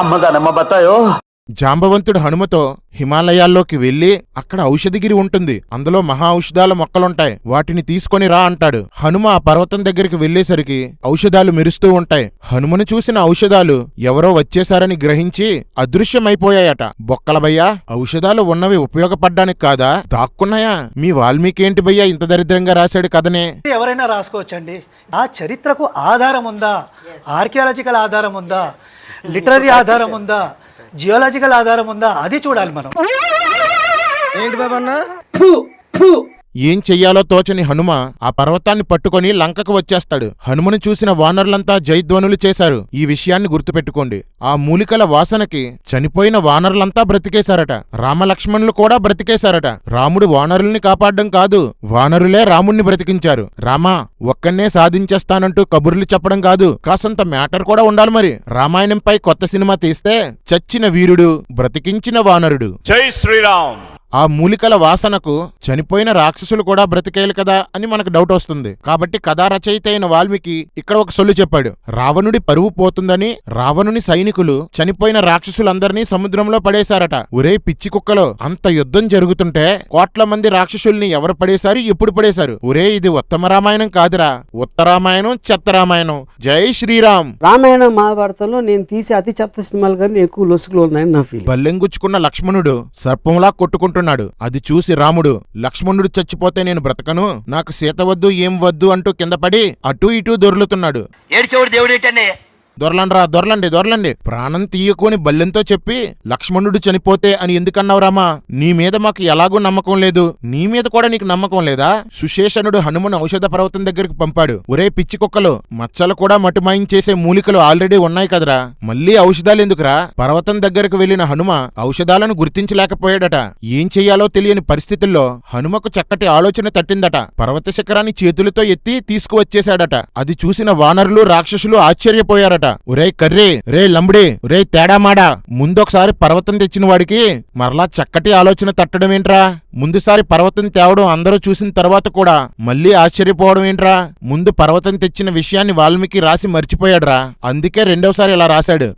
అమ్మదానమ్మ బతాయో. జాంబవంతుడు హనుమతో హిమాలయాల్లోకి వెళ్లి అక్కడ ఔషధగిరి ఉంటుంది. అందులో మహా ఔషధాల మొక్కలుంటాయి, వాటిని తీసుకొని రా అంటాడు. హనుమ ఆ పర్వతం దగ్గరికి వెళ్లేసరికి ఔషధాలు మెరుస్తూ ఉంటాయి. హనుమను చూసిన ఔషధాలు ఎవరో వచ్చేశారని గ్రహించి అదృశ్యమైపోయాయట. బొక్కలబయ్యా, ఔషధాలు ఉన్నవి ఉపయోగపడ్డానికి కాదా, దాక్కున్నాయా? మీ వాల్మీకి ఏంటి భయ్యా ఇంత దరిద్రంగా రాశాడు కదనే. ఎవరైనా రాసుకోవచ్చండి. ఆ చరిత్రకు ఆధారం ఉందా, ఆర్కియాలజికల్ ఆధారం ఉందా, లిటరరీ ఆధారం ఉందా, జియోలాజికల్ ఆధారం ఉందా, అది చూడాలి మనం. ఏంటి బాబన్న? ఏం చెయ్యాలో తోచని హనుమ ఆ పర్వతాన్ని పట్టుకొని లంకకు వచ్చేస్తాడు. హనుమను చూసిన వానరులంతా జయధ్వనులు చేశారు. ఈ విషయాన్ని గుర్తుపెట్టుకోండి. ఆ మూలికల వాసనకి చనిపోయిన వానరులంతా బ్రతికేశారట. రామలక్ష్మణులు కూడా బ్రతికేశారట. రాముడు వానరుల్ని కాపాడడం కాదు, వానరులే రాముణ్ణి బ్రతికించారు. రామా, ఒక్కన్నే సాధించేస్తానంటూ కబుర్లు చెప్పడం కాదు, కాసంత మ్యాటర్ కూడా ఉండాలి. మరి రామాయణంపై కొత్త సినిమా తీస్తే చచ్చిన వీరుడు, బ్రతికించిన వానరుడు. జై శ్రీరామ్. ఆ మూలికల వాసనకు చనిపోయిన రాక్షసులు కూడా బ్రతికేయాలి కదా అని మనకు డౌట్ వస్తుంది. కాబట్టి కథా రచయిత అయిన వాల్మీకి ఇక్కడ ఒక సొల్లు చెప్పాడు. రావణుడి పరువు పోతుందని రావణుని సైనికులు చనిపోయిన రాక్షసులందరినీ సముద్రంలో పడేశారట. ఒరే పిచ్చి కుక్కలో, అంత యుద్ధం జరుగుతుంటే కోట్ల మంది రాక్షసుల్ని ఎవరు పడేశారు, ఎప్పుడు పడేశారు? ఒరే, ఇది ఉత్తమ రామాయణం కాదురా, ఉత్తరామాయణం, చెత్త రామాయణం. జై శ్రీరామ్. రామాయణం మహాభారతంలో నేను తీసే అతి చెత్త సినిమాలు కానీ ఎక్కువ లొసుగులు ఉన్నాయని నా ఫీల్. బల్లెంగుచ్చుకున్న లక్ష్మణుడు సర్పంలా కొట్టుకుంటున్నాడు. అది చూసి రాముడు, లక్ష్మణుడు చచ్చిపోతే నేను బ్రతకను, నాకు సీత వద్దు, ఏం వద్దు అంటూ కింద పడి అటూ ఇటూ దొర్లుతున్నాడు. ఏడ్చేవాడు దేవుడు ఏంటండి? దొరలండి, ప్రాణం తీయకోని బల్లెంతో చెప్పి లక్ష్మణుడు చనిపోతే అని ఎందుకన్నావు రామా? నీ మీద మాకు ఎలాగూ నమ్మకం లేదు, నీ మీద కూడా నీకు నమ్మకం లేదా? సుశేషనుడు హనుమను ఔషధ పర్వతం దగ్గరికి పంపాడు. ఒరే పిచ్చి కుక్కలు, మచ్చలు కూడా మటుమాయించేసే మూలికలు ఆల్రెడీ ఉన్నాయి కదరా, మళ్ళీ ఔషధాలెందుకురా? పర్వతం దగ్గరకు వెళ్లిన హనుమ ఔషధాలను గుర్తించలేకపోయాడట. ఏం చెయ్యాలో తెలియని పరిస్థితుల్లో హనుమకు చక్కటి ఆలోచన తట్టిందట. పర్వత శిఖరాన్ని చేతులతో ఎత్తి తీసుకువచ్చేశాడట. అది చూసిన వానరులు, రాక్షసులు ఆశ్చర్యపోయారట. ఒరే కర్రీ, రే లంబడి, రే తేడామాడా, ముందొకసారి పర్వతం తెచ్చిన వాడికి మరలా చక్కటి ఆలోచన తట్టడం ఏంట్రా? ముందుసారి పర్వతం తేవడం అందరూ చూసిన తర్వాత కూడా మళ్ళీ ఆశ్చర్యపోవడం ఏంట్రా? ముందు పర్వతం తెచ్చిన విషయాన్ని వాల్మీకి రాసి మర్చిపోయాడురా, అందుకే రెండోసారి ఇలా రాశాడు.